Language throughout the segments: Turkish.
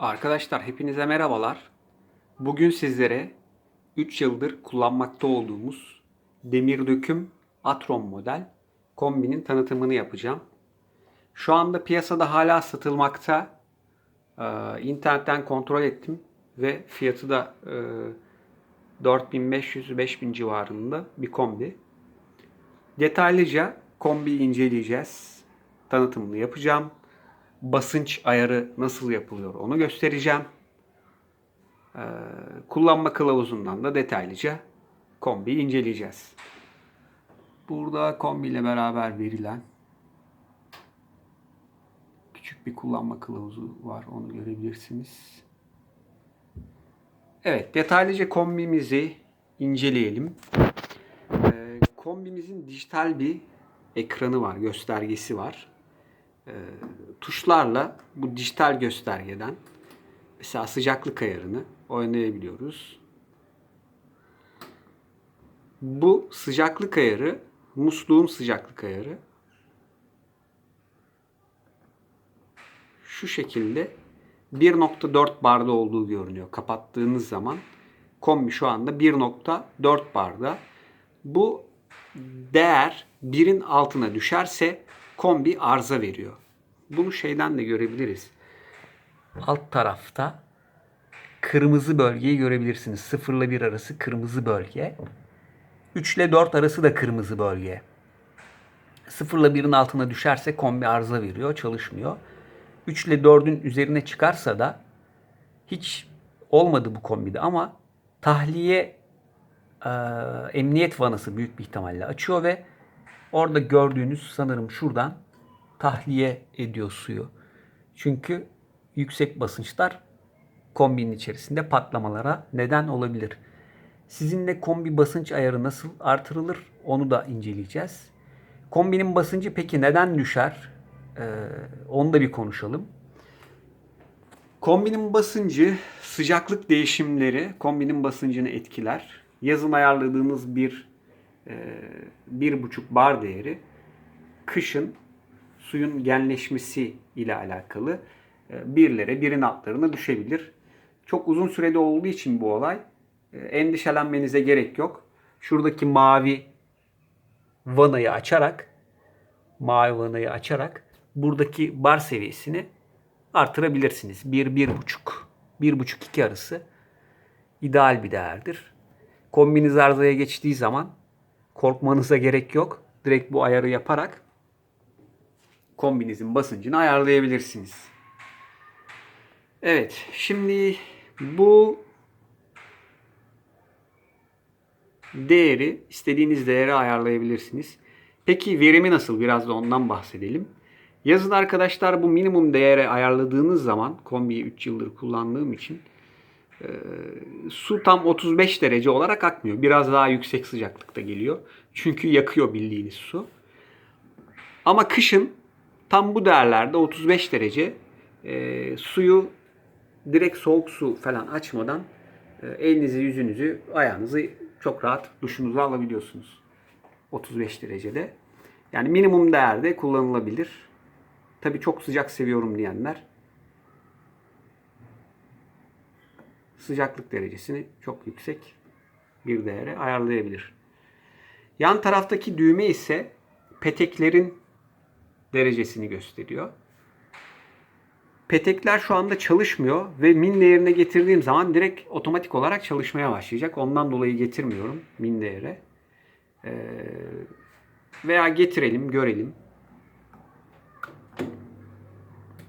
Arkadaşlar hepinize merhabalar. Bugün sizlere 3 yıldır kullanmakta olduğumuz demir döküm Atron model kombinin tanıtımını yapacağım. Şu anda piyasada hala satılmakta. İnternetten kontrol ettim ve fiyatı da 4500-5000 civarında bir kombi. Detaylıca kombiyi inceleyeceğiz. Tanıtımını yapacağım. Basınç ayarı nasıl yapılıyor onu göstereceğim. Kullanma kılavuzundan da detaylıca kombiyi inceleyeceğiz. Burada kombi ile beraber verilen küçük bir kullanma kılavuzu var. Onu görebilirsiniz. Evet, detaylıca kombimizi inceleyelim. Kombimizin dijital bir ekranı var, göstergesi var. Tuşlarla bu dijital göstergeden mesela sıcaklık ayarını oynayabiliyoruz. Bu sıcaklık ayarı, musluğun sıcaklık ayarı. Şu şekilde 1.4 barda olduğu görünüyor. Kapattığınız zaman kombi şu anda 1.4 barda. Bu değer 1'in altına düşerse kombi arıza veriyor. Bunu şeyden de görebiliriz. Alt tarafta kırmızı bölgeyi görebilirsiniz. 0 ile 1 arası kırmızı bölge. 3 ile 4 arası da kırmızı bölge. 0 ile 1'in altına düşerse kombi arıza veriyor, çalışmıyor. 3 ile 4'ün üzerine çıkarsa da hiç olmadı bu kombide ama tahliye emniyet vanası büyük bir ihtimalle açıyor ve orada gördüğünüz sanırım şuradan tahliye ediyor suyu. Çünkü yüksek basınçlar kombinin içerisinde patlamalara neden olabilir. Sizinle kombi basınç ayarı nasıl artırılır onu da inceleyeceğiz. Kombinin basıncı peki neden düşer? Onu da bir konuşalım. Kombinin basıncı, sıcaklık değişimleri kombinin basıncını etkiler. Yazın ayarladığımız bir buçuk bar değeri kışın suyun genleşmesi ile alakalı birlere, birin altlarına düşebilir. Çok uzun sürede olduğu için bu olay endişelenmenize gerek yok. Şuradaki vanayı açarak mavi vanayı açarak buradaki bar seviyesini artırabilirsiniz. 1, 1,5, 1,5-2 arası ideal bir değerdir. Kombiniz arızaya geçtiği zaman korkmanıza gerek yok. Direkt bu ayarı yaparak kombinizin basıncını ayarlayabilirsiniz. Evet, şimdi bu değeri istediğiniz değere ayarlayabilirsiniz. Peki verimi nasıl? Biraz da ondan bahsedelim. Yazın arkadaşlar bu minimum değere ayarladığınız zaman kombiyi 3 yıldır kullandığım için su tam 35 derece olarak akmıyor. Biraz daha yüksek sıcaklıkta geliyor. Çünkü yakıyor bildiğiniz su. Ama kışın tam bu değerlerde 35 derece suyu direkt soğuk su falan açmadan elinizi, yüzünüzü, ayağınızı çok rahat duşunuza alabiliyorsunuz. 35 derecede. Yani minimum değerde kullanılabilir. Tabii çok sıcak seviyorum diyenler sıcaklık derecesini çok yüksek bir değere ayarlayabilir. Yan taraftaki düğme ise peteklerin derecesini gösteriyor. Petekler şu anda çalışmıyor ve min değerine getirdiğim zaman direkt otomatik olarak çalışmaya başlayacak. Ondan dolayı getirmiyorum min değere. Veya getirelim, görelim.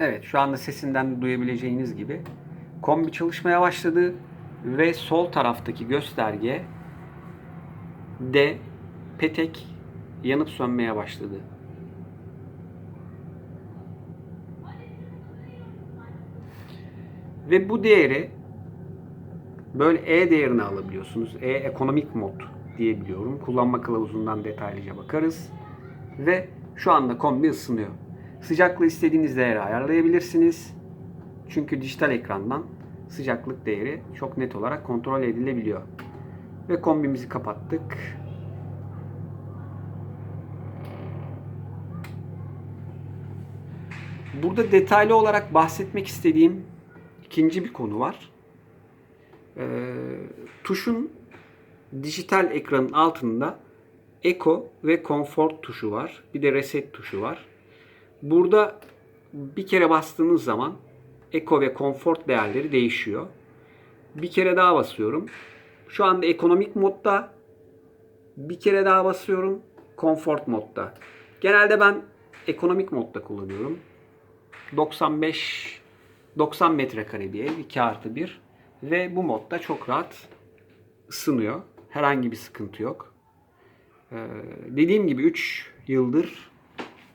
Evet, şu anda sesinden duyabileceğiniz gibi kombi çalışmaya başladı ve sol taraftaki gösterge de petek yanıp sönmeye başladı. Ve bu değeri böyle E değerini alabiliyorsunuz. Ekonomik mod diyebiliyorum. Kullanma kılavuzundan detaylıca bakarız. Ve şu anda kombi ısınıyor. Sıcaklığı istediğiniz değere ayarlayabilirsiniz. Çünkü dijital ekrandan sıcaklık değeri çok net olarak kontrol edilebiliyor. Ve kombimizi kapattık. Burada detaylı olarak bahsetmek istediğim ikinci bir konu var. Tuşun dijital ekranın altında Eco ve Comfort tuşu var. Bir de Reset tuşu var. Burada bir kere bastığınız zaman Eco ve Comfort değerleri değişiyor. Bir kere daha basıyorum. Şu anda ekonomik modda. Bir kere daha basıyorum. Comfort modda. Genelde ben ekonomik modda kullanıyorum. 90 metrekare bir ev, 2+1 ve bu modda çok rahat ısınıyor. Herhangi bir sıkıntı yok. Dediğim gibi 3 yıldır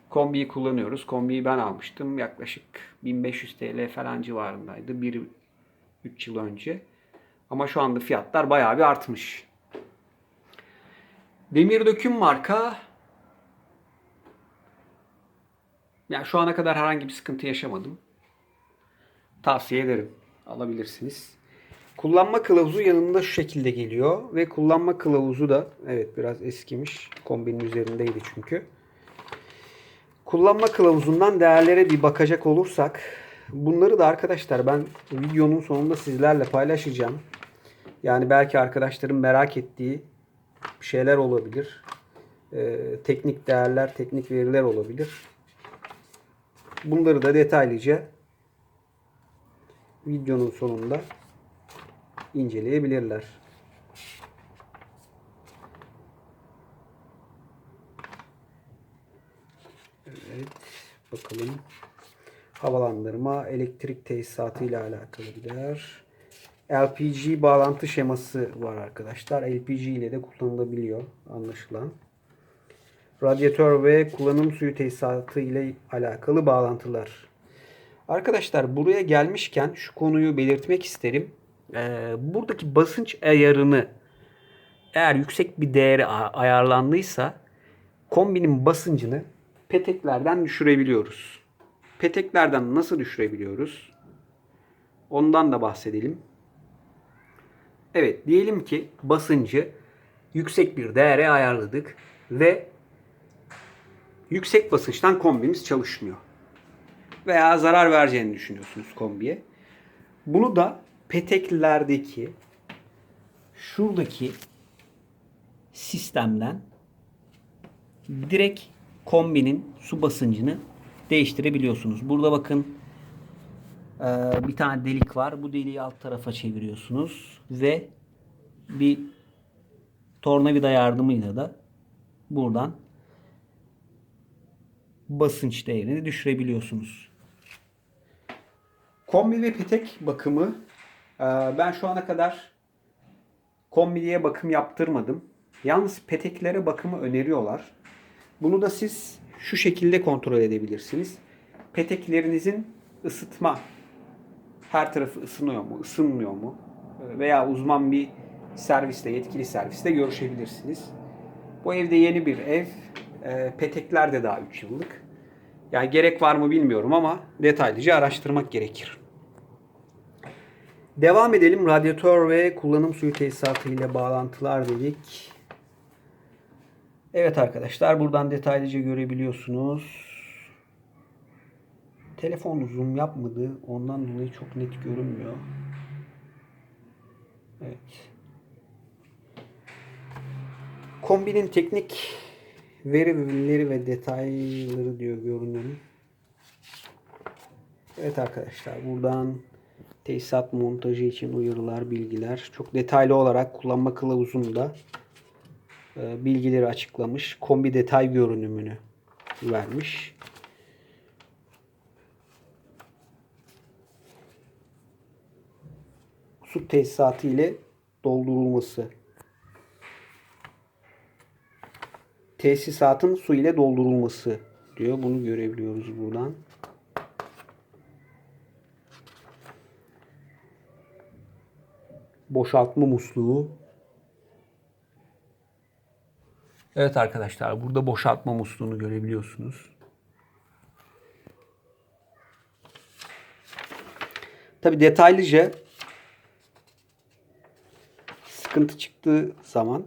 kombiyi kullanıyoruz. Kombiyi ben almıştım. Yaklaşık 1500 TL falan civarındaydı. 3 yıl önce. Ama şu anda fiyatlar bayağı bir artmış. Demir Döküm marka. Yani şu ana kadar herhangi bir sıkıntı yaşamadım. Tavsiye ederim. Alabilirsiniz. Kullanma kılavuzu yanında şu şekilde geliyor. Ve kullanma kılavuzu da evet biraz eskimiş. Kombinin üzerindeydi çünkü. Kullanma kılavuzundan değerlere bir bakacak olursak. Bunları da arkadaşlar ben videonun sonunda sizlerle paylaşacağım. Yani belki arkadaşlarım merak ettiği şeyler olabilir. Teknik değerler, teknik veriler olabilir. Bunları da detaylıca videonun sonunda inceleyebilirler. Evet, bakalım. Havalandırma, elektrik tesisatı ile alakalı bir değer. LPG bağlantı şeması var arkadaşlar. LPG ile de kullanılabiliyor anlaşılan. Radyatör ve kullanım suyu tesisatı ile alakalı bağlantılar. Arkadaşlar buraya gelmişken şu konuyu belirtmek isterim. Buradaki basınç ayarını eğer yüksek bir değere ayarlandıysa kombinin basıncını peteklerden düşürebiliyoruz. Peteklerden nasıl düşürebiliyoruz? Ondan da bahsedelim. Evet, diyelim ki basıncı yüksek bir değere ayarladık ve yüksek basınçtan kombimiz çalışmıyor. Veya zarar vereceğini düşünüyorsunuz kombiye. Bunu da peteklerdeki şuradaki sistemden direkt kombinin su basıncını değiştirebiliyorsunuz. Burada bakın bir tane delik var. Bu deliği alt tarafa çeviriyorsunuz ve bir tornavida yardımıyla da buradan basınç değerini düşürebiliyorsunuz. Kombi ve petek bakımı ben şu ana kadar kombiye bakım yaptırmadım. Yalnız peteklere bakımı öneriyorlar. Bunu da siz şu şekilde kontrol edebilirsiniz. Peteklerinizin ısıtma, her tarafı ısınıyor mu, ısınmıyor mu? Veya uzman bir servisle, yetkili servisle görüşebilirsiniz. Bu evde yeni bir ev. Petekler de daha 3 yıllık. Yani gerek var mı bilmiyorum ama detaylıca araştırmak gerekir. Devam edelim. Radyatör ve kullanım suyu tesisatı ile bağlantılar dedik. Evet arkadaşlar, buradan detaylıca görebiliyorsunuz. Telefon zoom yapmadı. Ondan dolayı çok net görünmüyor. Evet. Kombinin teknik verileri ve detayları diyor görünüm. Evet arkadaşlar, buradan tesisat montajı için uyarılar, bilgiler. Çok detaylı olarak kullanma kılavuzunda bilgileri açıklamış. Kombi detay görünümünü vermiş. Su tesisatı ile doldurulması. Tesisatın su ile doldurulması diyor. Bunu görebiliyoruz buradan. Boşaltma musluğu. Evet arkadaşlar, burada boşaltma musluğunu görebiliyorsunuz. Tabi detaylıca sıkıntı çıktığı zaman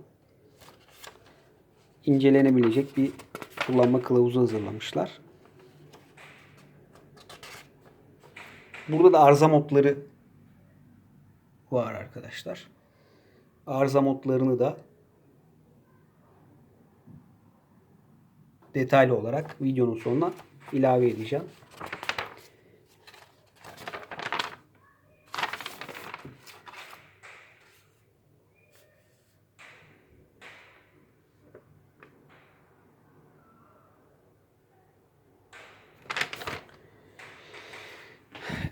incelenebilecek bir kullanma kılavuzu hazırlamışlar. Burada da arıza modları var arkadaşlar. Arıza modlarını da detaylı olarak videonun sonuna ilave edeceğim.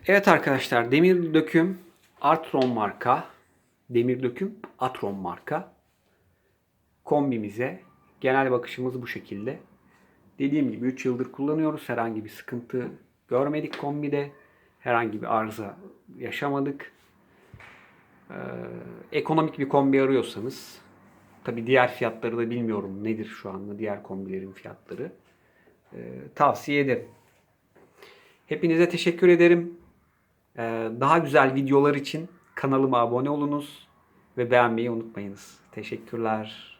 Evet arkadaşlar, demir döküm Atron marka, demir döküm Atron marka kombimize genel bakışımız bu şekilde. Dediğim gibi 3 yıldır kullanıyoruz. Herhangi bir sıkıntı görmedik kombide. Herhangi bir arıza yaşamadık. Ekonomik bir kombi arıyorsanız, tabi diğer fiyatları da bilmiyorum nedir şu anda diğer kombilerin fiyatları. Tavsiye ederim. Hepinize teşekkür ederim. Daha güzel videolar için kanalıma abone olunuz ve beğenmeyi unutmayınız. Teşekkürler.